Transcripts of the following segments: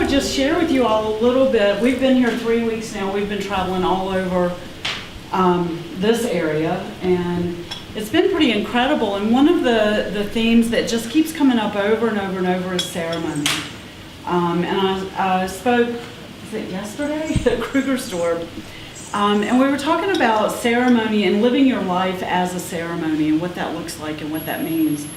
would just share with you all a little bit. We've been here 3 weeks now. We've been traveling all over this area, and it's been pretty incredible. And one of the themes that just keeps coming up over and over and over is ceremony. And I spoke, was it yesterday, at Krugersdorp, and we were talking about ceremony and living your life as a ceremony and what that looks like and what that means.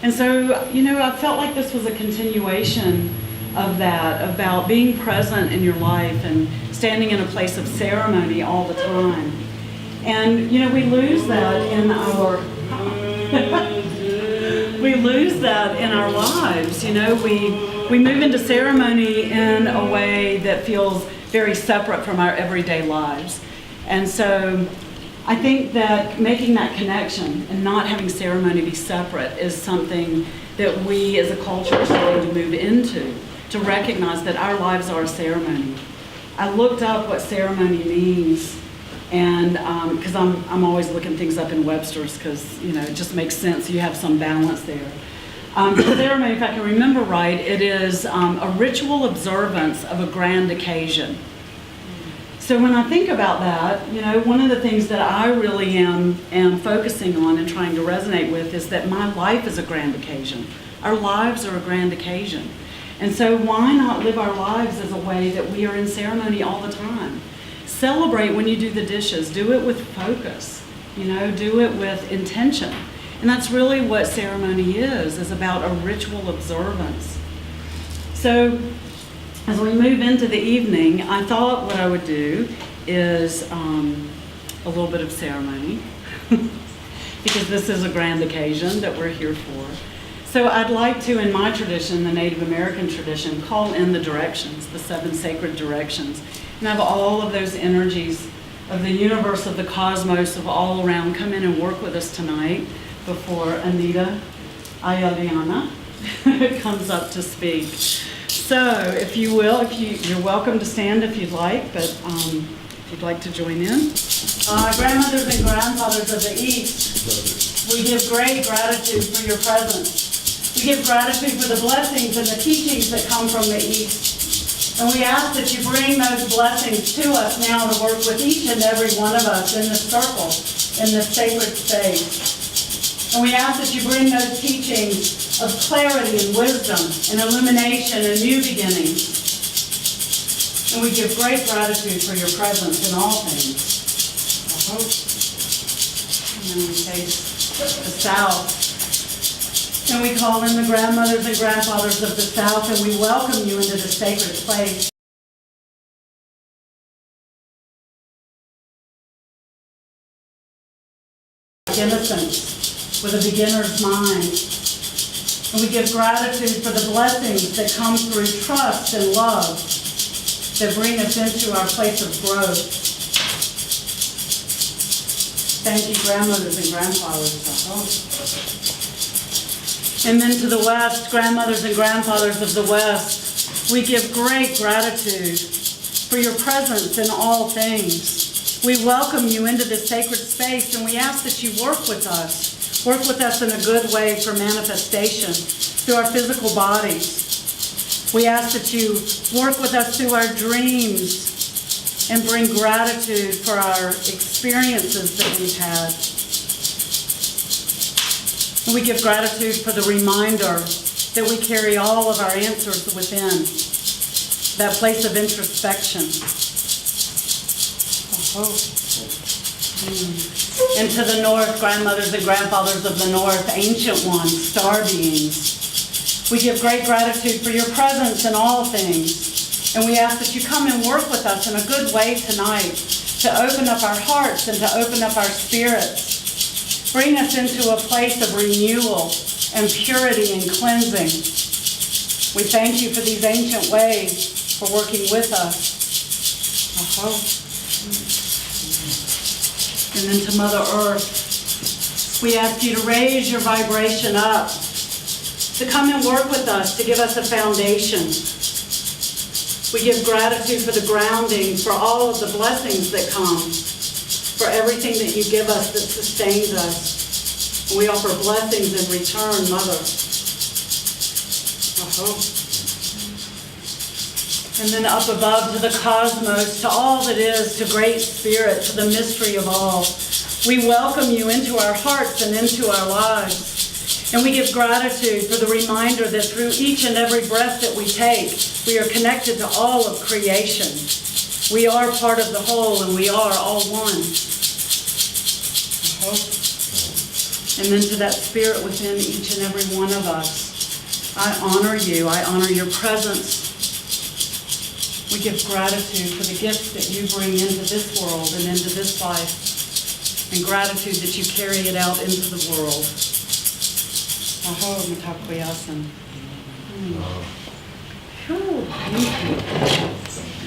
And so, you know, I felt like this was a continuation of that, about being present in your life and standing in a place of ceremony all the time. And, you know, we lose that in our lives. You know, we move into ceremony in a way that feels very separate from our everyday lives. And so I think that making that connection and not having ceremony be separate is something that we as a culture are starting to move into, to recognize that our lives are a ceremony. I looked up what ceremony means, and because I'm always looking things up in Webster's, because, you know, it just makes sense. You have some balance there. Ceremony, if I can remember right, it is a ritual observance of a grand occasion. So when I think about that, you know, one of the things that I really am focusing on and trying to resonate with is that my life is a grand occasion. Our lives are a grand occasion. And so why not live our lives as a way that we are in ceremony all the time? Celebrate when you do the dishes. Do it with focus. You know, do it with intention. And that's really what ceremony is about a ritual observance. So as we move into the evening, I thought what I would do is a little bit of ceremony, because this is a grand occasion that we're here for. So I'd like to, in my tradition, the Native American tradition, call in the directions, the 7 sacred directions, and have all of those energies of the universe, of the cosmos, of all around come in and work with us tonight before Anita Aya Liana comes up to speak. So, if you will, you're welcome to stand if you'd like, but if you'd like to join in. Grandmothers and grandfathers of the East, we give great gratitude for your presence. We give gratitude for the blessings and the teachings that come from the East. And we ask that you bring those blessings to us now to work with each and every one of us in this circle, in this sacred space. And we ask that you bring those teachings of clarity and wisdom and illumination and new beginnings. And we give great gratitude for your presence in all things. I hope. And then we face the South. And we call in the grandmothers and grandfathers of the South, and we welcome you into this sacred place. Innocence with a beginner's mind. And we give gratitude for the blessings that come through trust and love that bring us into our place of growth. Thank you, grandmothers and grandfathers, I hope. And then to the West, grandmothers and grandfathers of the West, we give great gratitude for your presence in all things. We welcome you into this sacred space, and we ask that you work with us in a good way for manifestation through our physical bodies. We ask that you work with us through our dreams and bring gratitude for our experiences that we've had. And we give gratitude for the reminder that we carry all of our answers within, that place of introspection. And to the North, grandmothers and grandfathers of the North, ancient ones, star beings, we give great gratitude for your presence in all things. And we ask that you come and work with us in a good way tonight, to open up our hearts and to open up our spirits. Bring us into a place of renewal and purity and cleansing. We thank you for these ancient ways, for working with us. And then to Mother Earth, we ask you to raise your vibration up, to come and work with us, to give us a foundation. We give gratitude for the grounding, for all of the blessings that come, for everything that you give us that sustains us. And we offer blessings in return, Mother. And then up above to the cosmos, to all that is, to Great Spirit, to the mystery of all. We welcome you into our hearts and into our lives. And we give gratitude for the reminder that through each and every breath that we take, we are connected to all of creation. We are part of the whole, and we are all one. I hope. And then to that spirit within each and every one of us, I honor you. I honor your presence. We give gratitude for the gifts that you bring into this world and into this life, and gratitude that you carry it out into the world. Aho matakuyasan.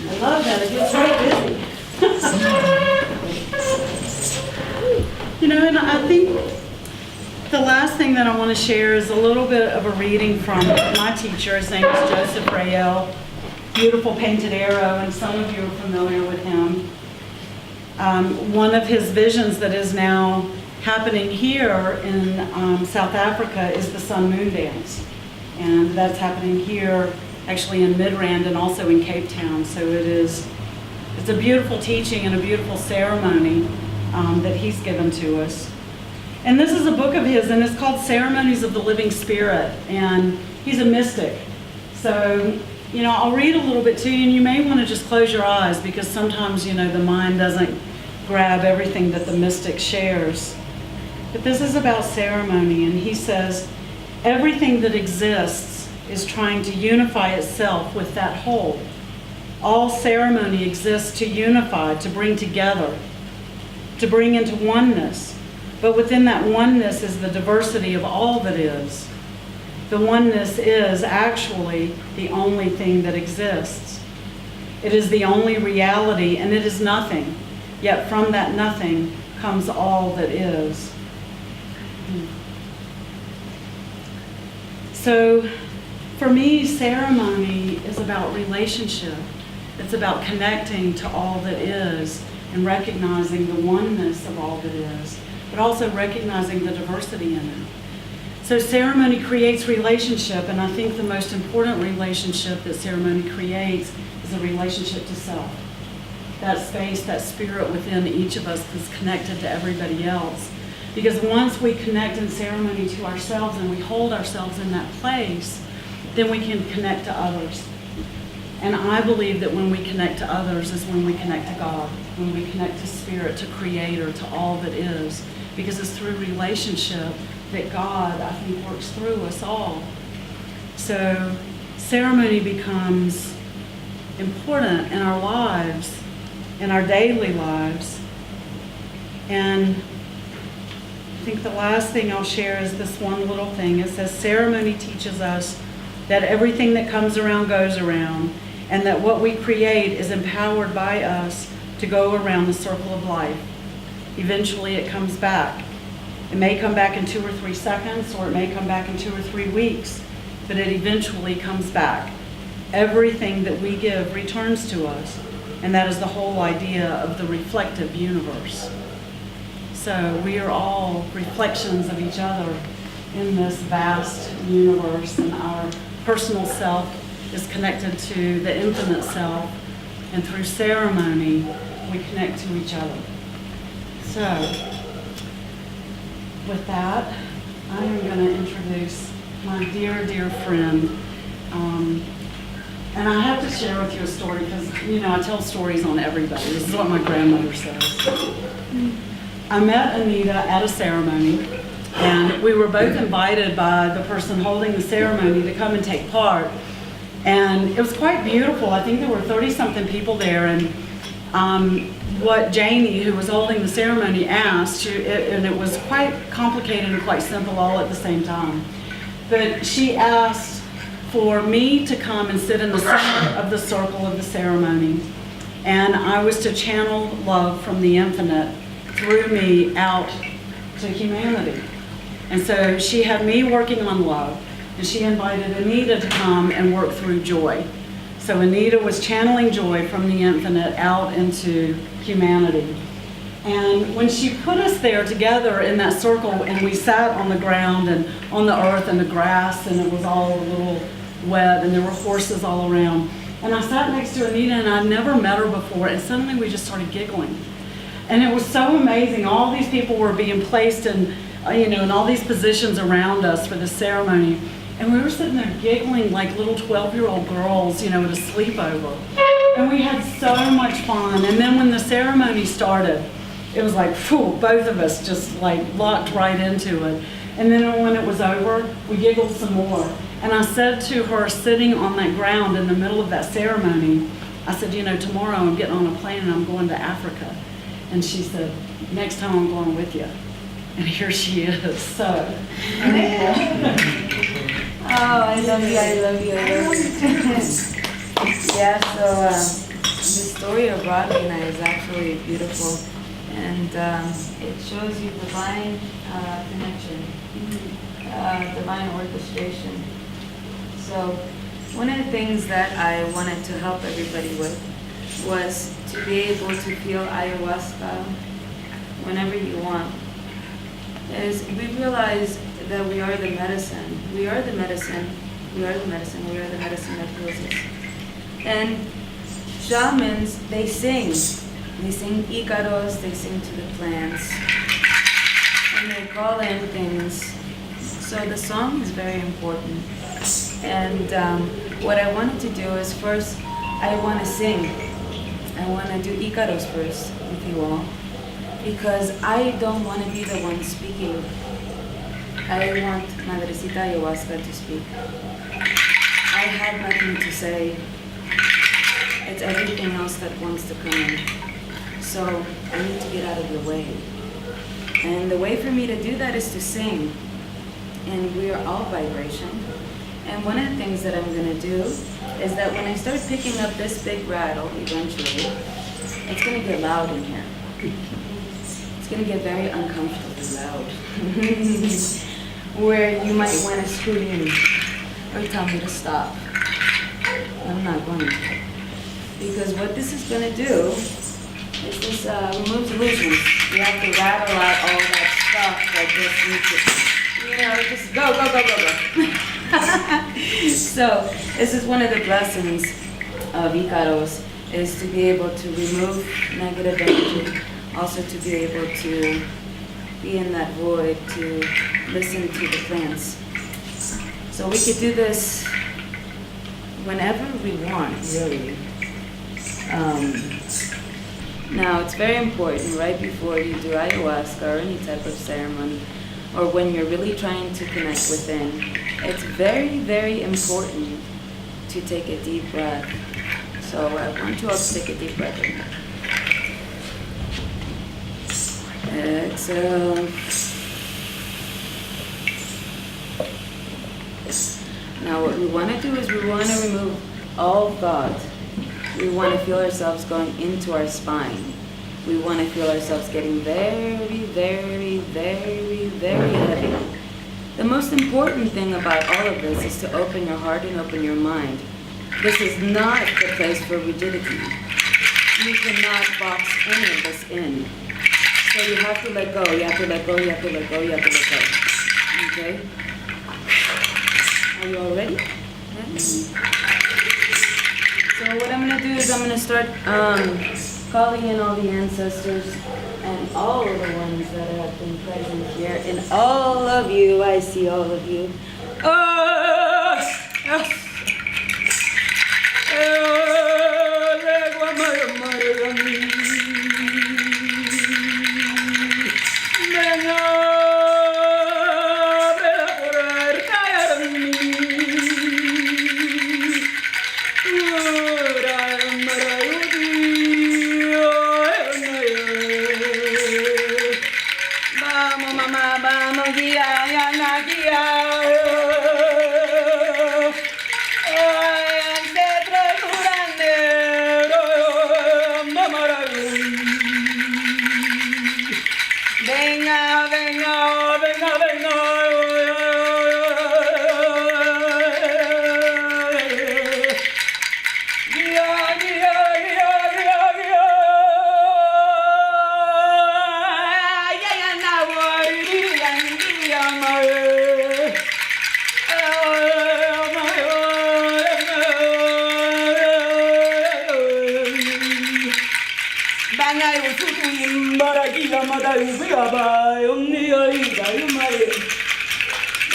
I love that. It gets so busy. You know, and I think the last thing that I want to share is a little bit of a reading from my teacher. His name is Joseph Rael. Beautiful painted arrow, and some of you are familiar with him. One of his visions that is now happening here in South Africa is the Sun Moon Dance. And that's happening here, actually in Midrand and also in Cape Town. So it's a beautiful teaching and a beautiful ceremony that he's given to us. And this is a book of his, and it's called Ceremonies of the Living Spirit. And he's a mystic. So, you know, I'll read a little bit to you, and you may want to just close your eyes, because sometimes, you know, the mind doesn't grab everything that the mystic shares. But this is about ceremony, and he says, everything that exists is trying to unify itself with that whole. All ceremony exists to unify, to bring together, to bring into oneness. But within that oneness is the diversity of all that is. The oneness is actually the only thing that exists. It is the only reality, and it is nothing. Yet from that nothing comes all that is. So for me, ceremony is about relationship. It's about connecting to all that is and recognizing the oneness of all that is, but also recognizing the diversity in it. So ceremony creates relationship, and I think the most important relationship that ceremony creates is a relationship to self. That space, that spirit within each of us is connected to everybody else. Because once we connect in ceremony to ourselves and we hold ourselves in that place, then we can connect to others. And I believe that when we connect to others is when we connect to God, when we connect to spirit, to creator, to all that is. Because it's through relationship that God, I think, works through us all. So ceremony becomes important in our lives, in our daily lives. And I think the last thing I'll share is this one little thing. It says, ceremony teaches us that everything that comes around goes around, and that what we create is empowered by us to go around the circle of life. Eventually it comes back. It may come back in 2 or 3 seconds, or it may come back in 2 or 3 weeks, but it eventually comes back. Everything that we give returns to us, and that is the whole idea of the reflective universe. So we are all reflections of each other in this vast universe, and our personal self is connected to the infinite self, and through ceremony we connect to each other. So with that, I am going to introduce my dear, dear friend. And I have to share with you a story because, you know, I tell stories on everybody. This is what my grandmother says. I met Anita at a ceremony, and we were both invited by the person holding the ceremony to come and take part. And it was quite beautiful. I think there were 30-something people there, and what Janie, who was holding the ceremony, asked, and it was quite complicated and quite simple all at the same time, but she asked for me to come and sit in the center of the circle of the ceremony, and I was to channel love from the infinite through me out to humanity. And so she had me working on love, and she invited Anita to come and work through joy. So Anita was channeling joy from the infinite out into humanity. And when she put us there together in that circle, and we sat on the ground and on the earth and the grass, and it was all a little wet, and there were horses all around, And I sat next to Anita, and I'd never met her before, and suddenly we just started giggling. And it was so amazing. All these people were being placed in, in all these positions around us for the ceremony. And we were sitting there giggling like little 12-year-old girls, at a sleepover. And we had so much fun. And then when the ceremony started, it was like, phew, both of us just like locked right into it. And then when it was over, we giggled some more. And I said to her, sitting on that ground in the middle of that ceremony, I said, tomorrow I'm getting on a plane and I'm going to Africa. And she said, next time I'm going with you. And here she is, so. Oh, I love you, I love you, I love you. Yeah, so the story of Radhina is actually beautiful. And it shows you divine connection, divine orchestration. So one of the things that I wanted to help everybody with was to be able to feel ayahuasca whenever you want. Is we realize that we are the medicine. We are the medicine. We are the medicine. We are the medicine that heals us. And shamans, they sing. They sing ícaros, they sing to the plants, and they call in things. So the song is very important. And what I wanted to do is first, I want to sing. I want to do ícaros first with you all, because I don't want to be the one speaking. I want Madrecita Ayahuasca to speak. I have nothing to say. It's everything else that wants to come in. So I need to get out of the way. And the way for me to do that is to sing. And we are all vibration. And one of the things that I'm going to do is that when I start picking up this big rattle, eventually, it's going to get loud in here. It's going to get very uncomfortably loud. Where you might want to scream or tell me to stop. I'm not going to. Because what this is going to do is this removes illusions. You have to rattle out all that stuff that just needs to, just go, go, go, go, go. So this is one of the blessings of Icaros, is to be able to remove negative energy, also to be able to be in that void, to listen to the plants. So we could do this whenever we want, really. Now, it's very important right before you do ayahuasca or any type of ceremony, or when you're really trying to connect within, it's very, very important to take a deep breath. So I want you all to take a deep breath in. Exhale. Now what we want to do is we want to remove all thought. We want to feel ourselves going into our spine. We want to feel ourselves getting very, very, very, very heavy. The most important thing about all of this is to open your heart and open your mind. This is not the place for rigidity. You cannot box any of this in. So you have to let go, you have to let go, you have to let go, you have to let go. Okay? Are you all ready? So what I'm going to do is I'm going to start calling in all the ancestors and all of the ones that have been present here. And all of you, I see all of you.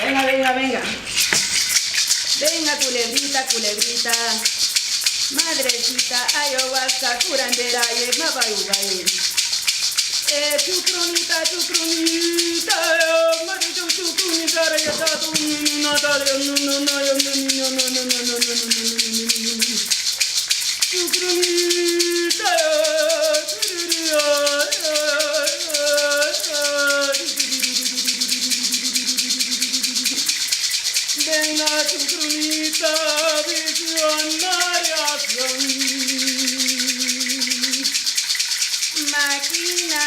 Venga, venga, venga. Venga, culebrita, culebrita. Madrecita, ayahuasca, curandera, mabayubaye. Chucrunita, chucrunita, marido, chucrunita, venga, chucrunita, visionaria. Máquina,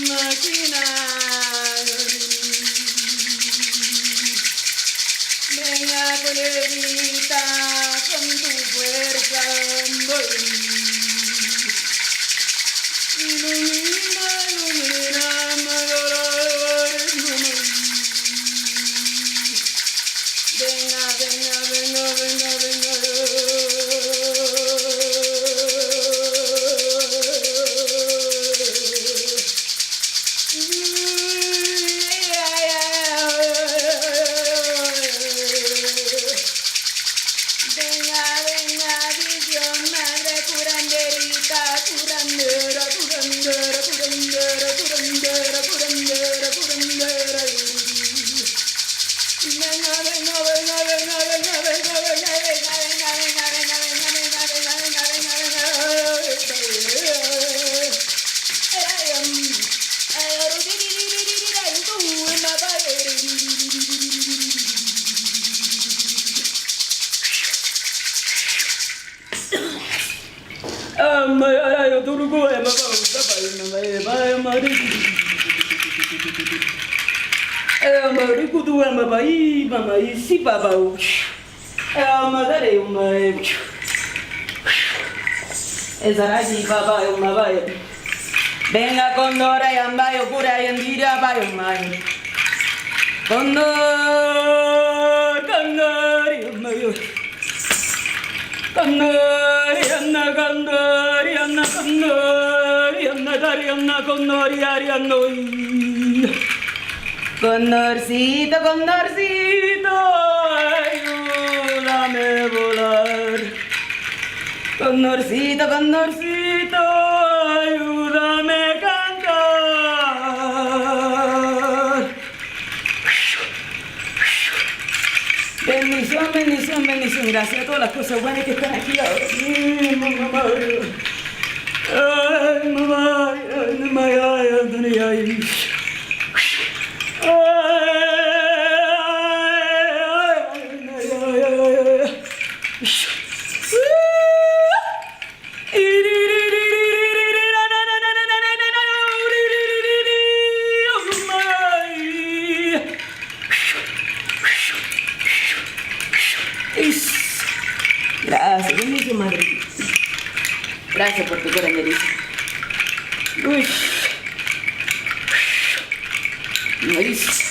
máquina. Venga, culebrita, con tu fuerza. Ilumina, ilumina, venga, venga, venga, venga, venga. Venga, venga, visión, madre curanderita, curandera, curandera, curandera, curandera, curandera, curandera. Venga, venga, venga, venga, venga, venga, venga, venga, venga, venga, venga, venga, venga, venga, venga, condor, ayambayo, cura, ayandira, bayo, mayo. Condor, condor, ayambayo. Condor, yanna, condor, yanna, condor, yanna, dar, yanna, condor, yariando. Condorcito, condorcito, ayúdame a volar. Condorcito, condorcito, ayúdame a cantar. Bendición, bendición, bendición. Gracias a todas las cosas buenas que están aquí ahora. Mamá. Ay, mamá. Ay, mamá. Ay, ay. Gracias, bendición, madre. Gracias por tu curandería. Uy. Nice.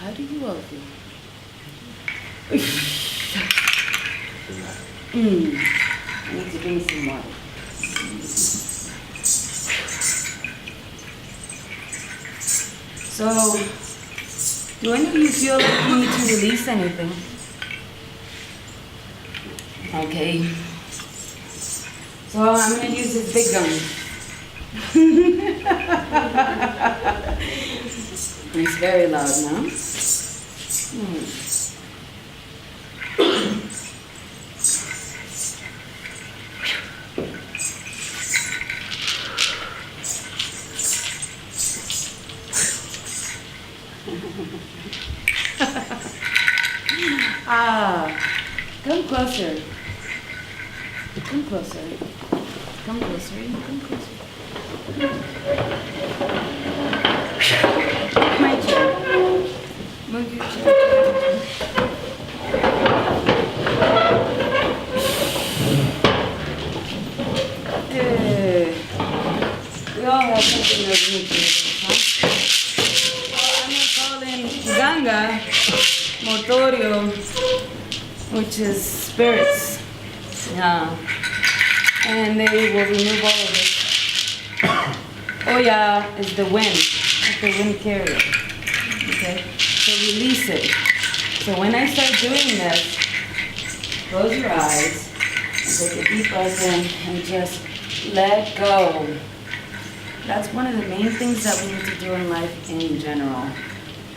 How do you all feel? I need to drink some water. So, do any of you feel like you need to release anything? Okay. So I'm gonna use this big gun. It's very loud now. Come closer. Come closer. Come closer. Come closer. My chair. Move your chair. We all have something that we need to do, huh? Well, I'm gonna call in Ganga, Motorio, which is spirits. Yeah. And they will remove all of it. Oya is the wind, like the wind carrier. Okay? So release it. So when I start doing this, close your eyes, and take a deep breath in, and just let go. That's one of the main things that we need to do in life in general,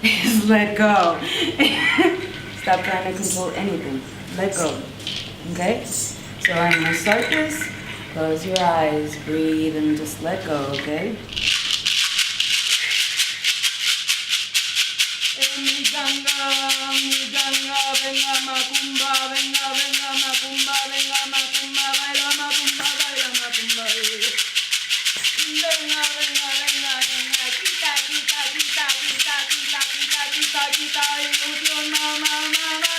is let go. Stop trying to control anything. Let go. Okay? So I'm going to start this. Close your eyes, breathe, and just let go, okay? Mi ganga, venga macumba, venga, venga macumba, venga macumba, baila macumba, baila macumba. Venga, venga, venga, venga, quita, quita, quita, quita, quita, quita, quita, quita, ilusión, mamá, mamá,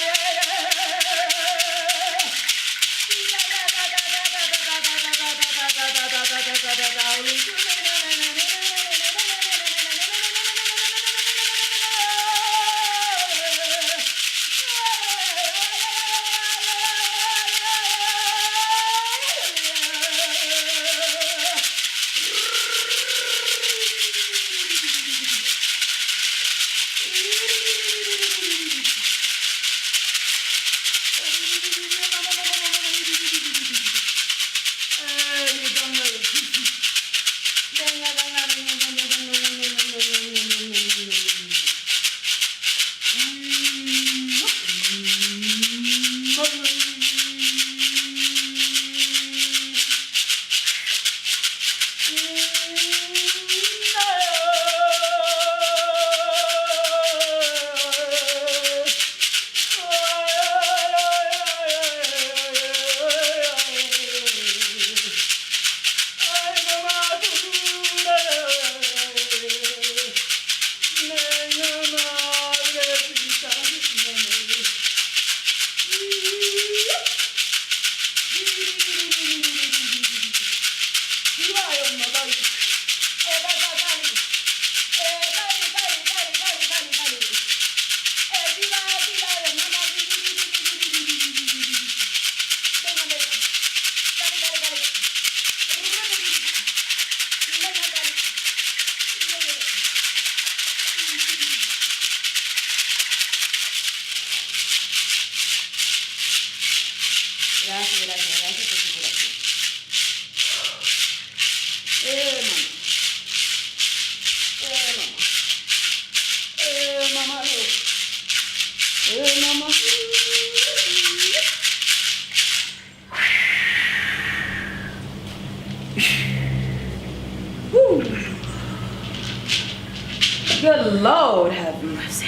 Good Lord, have mercy.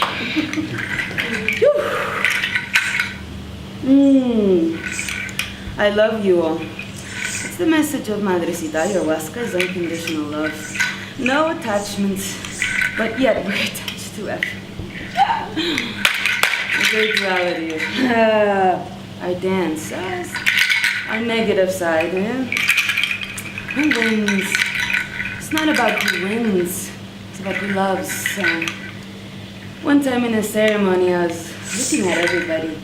I love you all. It's the message of Madrecita. Ayahuasca is unconditional love. No attachments, but yet we're attached to everything. The great duality of our dance, our negative side, Who wins? It's not about who wins. It's about who loves. One time in a ceremony, I was looking at everybody,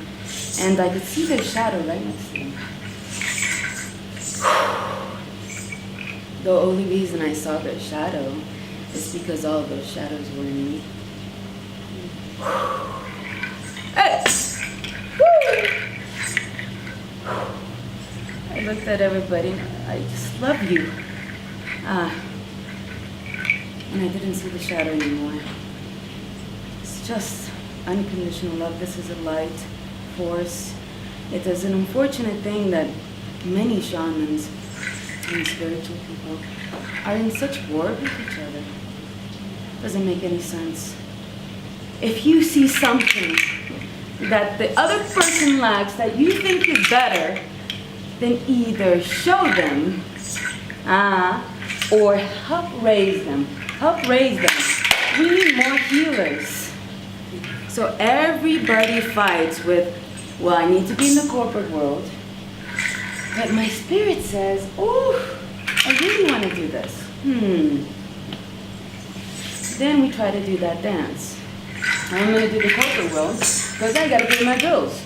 and I could see their shadow right next to me. The only reason I saw their shadow it's because all of those shadows were in me. Hey! Woo! I looked at everybody and I just love you. And I didn't see the shadow anymore. It's just unconditional love. This is a light force. It is an unfortunate thing that many shamans and spiritual people are in such war with each other. Doesn't make any sense. If you see something that the other person lacks that you think is better, then either show them or help raise them. Help raise them. We need more healers. So everybody fights with, well, I need to be in the corporate world. But my spirit says, oh, I really want to do this. Then we try to do that dance. I'm going to do the corporate world because I got to pay my bills.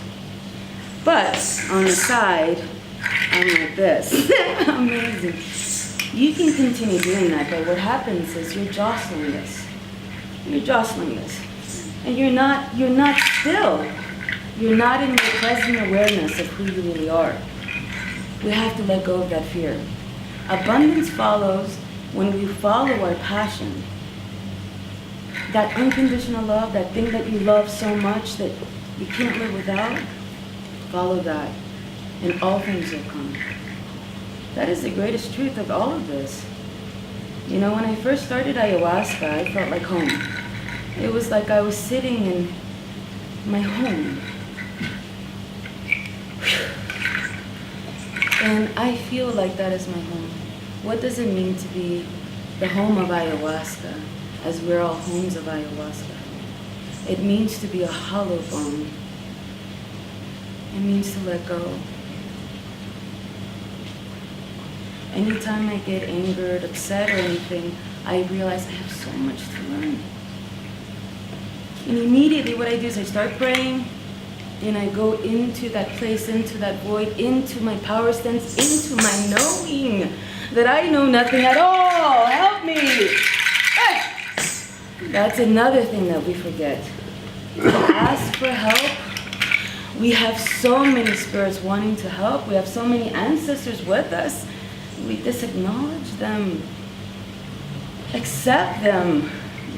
But on the side, I'm like this. Amazing. You can continue doing that, but what happens is you're jostling this. You're jostling this. And you're not still. You're not in your present awareness of who you really are. We have to let go of that fear. Abundance follows when we follow our passion. That unconditional love, that thing that you love so much that you can't live without, follow that, and all things will come. That is the greatest truth of all of this. You know, when I first started ayahuasca, I felt like home. It was like I was sitting in my home. And I feel like that is my home. What does it mean to be the home of ayahuasca, as we're all homes of ayahuasca? It means to be a hollow bone. It means to let go. Anytime I get angered, upset, or anything, I realize I have so much to learn. And immediately what I do is I start praying, and I go into that place, into that void, into my power stance, into my knowing that I know nothing at all. Help me! Hey! That's another thing that we forget. To ask for help. We have so many spirits wanting to help. We have so many ancestors with us. We disacknowledge them. Accept them.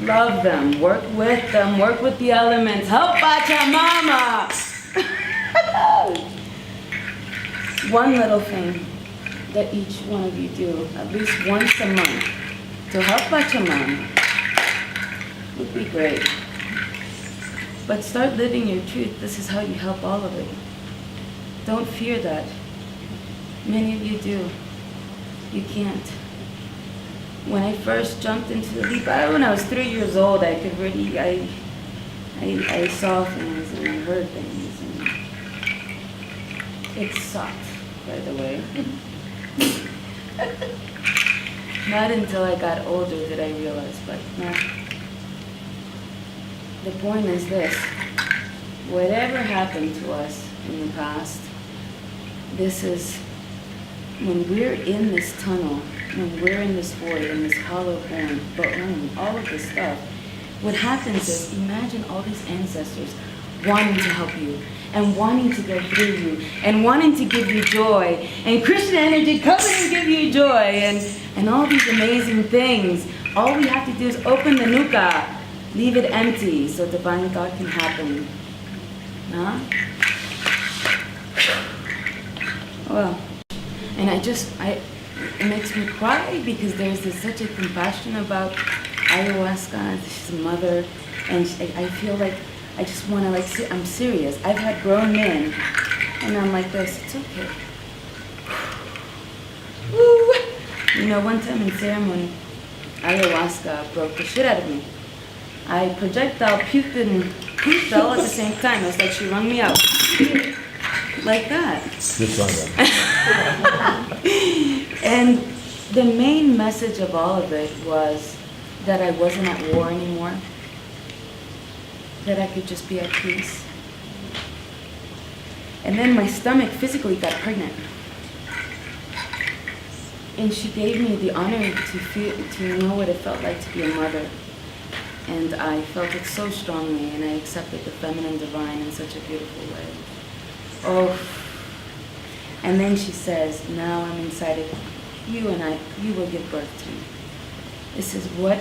Love them. Work with them. Work with the elements. Help Pachamama! One little thing that each one of you do, at least once a month, to help Pachamama would be great. But start living your truth. This is how you help all of it. Don't fear that. Many of you do. You can't. When I first jumped into the leap, when I was 3 years old, I could really, I saw things and I heard things. And it sucked, by the way. Not until I got older did I realize, but no. The point is this. Whatever happened to us in the past, this is, when we're in this tunnel, when we're in this void, in this hollow bone, all of this stuff, what happens is, imagine all these ancestors wanting to help you, and wanting to go through you, and wanting to give you joy, and Krishna energy coming and give you joy, and all these amazing things. All we have to do is open the nuka, leave it empty, so divine thought can happen. Huh? Well, and it makes me cry because there's such a compassion about ayahuasca. She's a mother, and I feel like I just want to I'm serious. I've had grown men, and I'm like this. It's okay. Woo! You know, one time in ceremony, ayahuasca broke the shit out of me. I projectile puked and pooped all at the same time. It was like she wrung me out. Like that. Just like that. And the main message of all of it was that I wasn't at war anymore. That I could just be at peace. And then my stomach physically got pregnant. and she gave me the honor to know what it felt like to be a mother. And I felt it so strongly, and I accepted the feminine divine in such a beautiful way. Oh, and then she says, now I'm inside of you, and you will give birth to me. This is what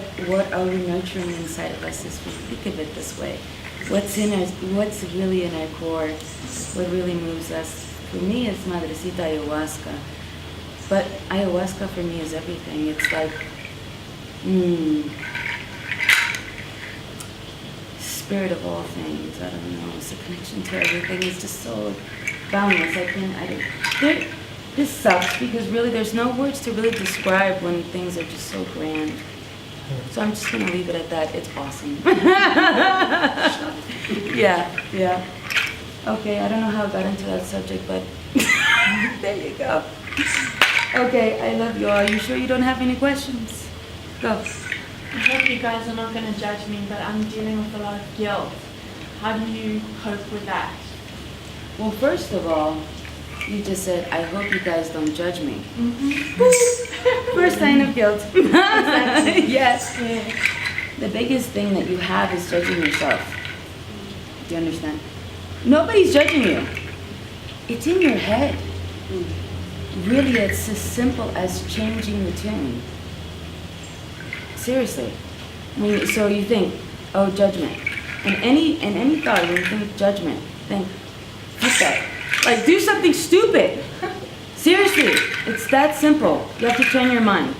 are we nurturing inside of us, if we think of it this way. What's really in our core, what really moves us. For me, it's Madrecita Ayahuasca. But Ayahuasca for me is everything. It's like, spirit of all things. I don't know. It's a connection to everything. It's just so boundless. This sucks because really there's no words to really describe when things are just so grand. So I'm just going to leave it at that. It's awesome. Yeah. Okay, I don't know how I got into that subject, but there you go. Okay, I love you all. Are you sure you don't have any questions? Go. I hope you guys are not going to judge me, but I'm dealing with a lot of guilt. How do you cope with that? Well, first of all, you just said, I hope you guys don't judge me. First sign of guilt. Exactly. Yes. Yeah. The biggest thing that you have is judging yourself. Do you understand? Nobody's judging you. It's in your head. Really, it's as simple as changing the tune. Seriously. So you think, oh, judgment. And any thought, when you think judgment, think, fuck that. Like, do something stupid. Seriously, it's that simple. You have to train your mind.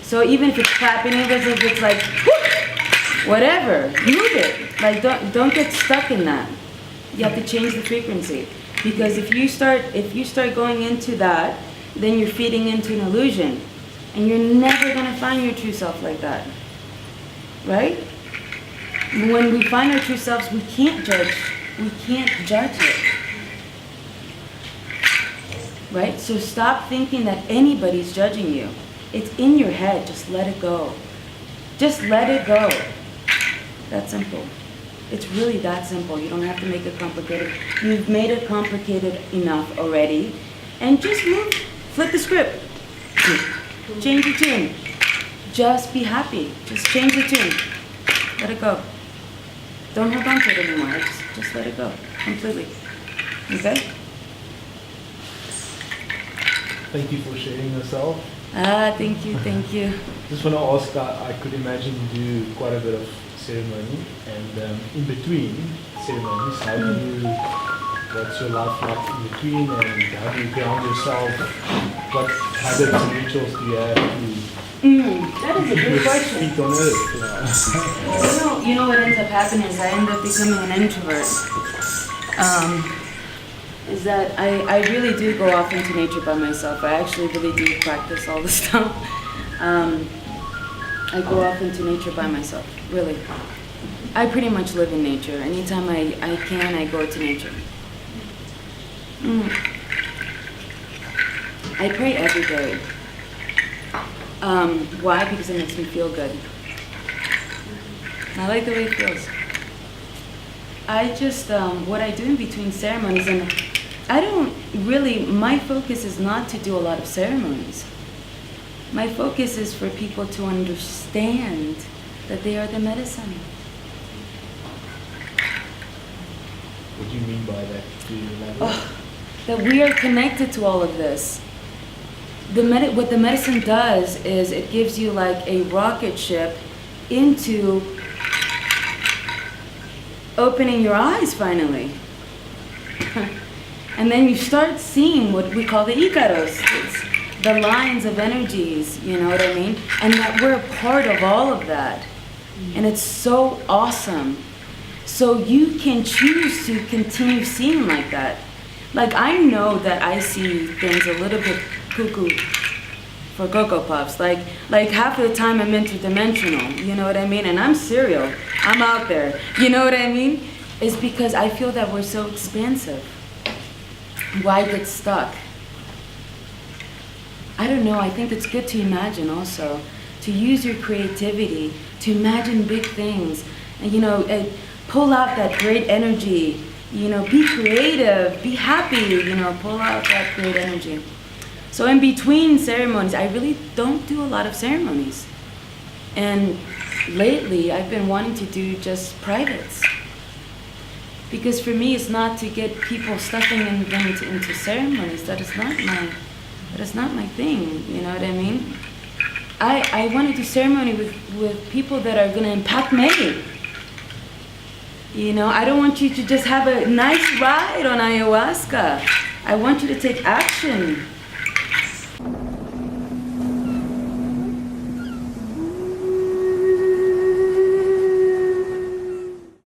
So even if it's clapping, even if it's like, whoop, whatever, move it. Like, don't get stuck in that. You have to change the frequency. Because if you start going into that, then you're feeding into an illusion. And you're never going to find your true self like that. Right? When we find our true selves, we can't judge. We can't judge it. Right? So stop thinking that anybody's judging you. It's in your head. Just let it go. Just let it go. That's simple. It's really that simple. You don't have to make it complicated. You've made it complicated enough already. And just move. Flip the script. Change your tune. Just be happy. Just change the tune. Let it go. Don't hold on to it anymore. Just let it go. Completely. Okay? Thank you for sharing yourself. Thank you. Just want to ask, I could imagine you do quite a bit of ceremony, and in between ceremonies, what's your life like in between, and how do you ground yourself? What habits and rituals do you have to that is a good question. feet on earth? You know what ends up happening is I end up becoming an introvert. Is that I really do go off into nature by myself. I actually really do practice all this stuff. I go off into nature by myself, really. I pretty much live in nature. Anytime I can, I go to nature. I pray every day. Why? Because it makes me feel good. I like the way it feels. I just, what I do in between ceremonies, and I don't really, my focus is not to do a lot of ceremonies. My focus is for people to understand that they are the medicine. What do you mean by that? Do you elaborate? That we are connected to all of this. What the medicine does is it gives you like a rocket ship into opening your eyes finally. And then you start seeing what we call the Icaros. It's the lines of energies, you know what I mean? And that we're a part of all of that. And it's so awesome. So you can choose to continue seeing like that. Like I know that I see things a little bit cuckoo for Cocoa Puffs. Like half of the time I'm interdimensional, you know what I mean? And I'm serial. I'm out there. You know what I mean? It's because I feel that we're so expansive. Why get stuck? I don't know. I think it's good to imagine also, to use your creativity, to imagine big things, and pull out that great energy. Be creative, be happy. Pull out that great energy. So in between ceremonies, I really don't do a lot of ceremonies. And lately, I've been wanting to do just privates. Because for me, it's not to get people stuffing them into ceremonies. That is not my thing, you know what I mean? I want to do ceremony with people that are going to impact me. You know, I don't want you to just have a nice ride on ayahuasca. I want you to take action.